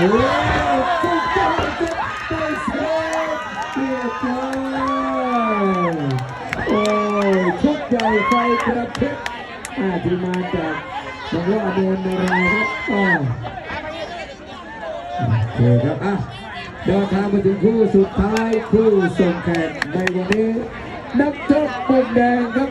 สุดยอดครับได้เซฟเรียบร้อยโอ้ชุดใหญ่ไฟกระพริบที่มาจากบางว่าเดินในรายครับโอเคครับเดินทางมาถึงคู่สุดท้ายคู่ส่งแข่งในวันนี้นักชกมุมแดงครับ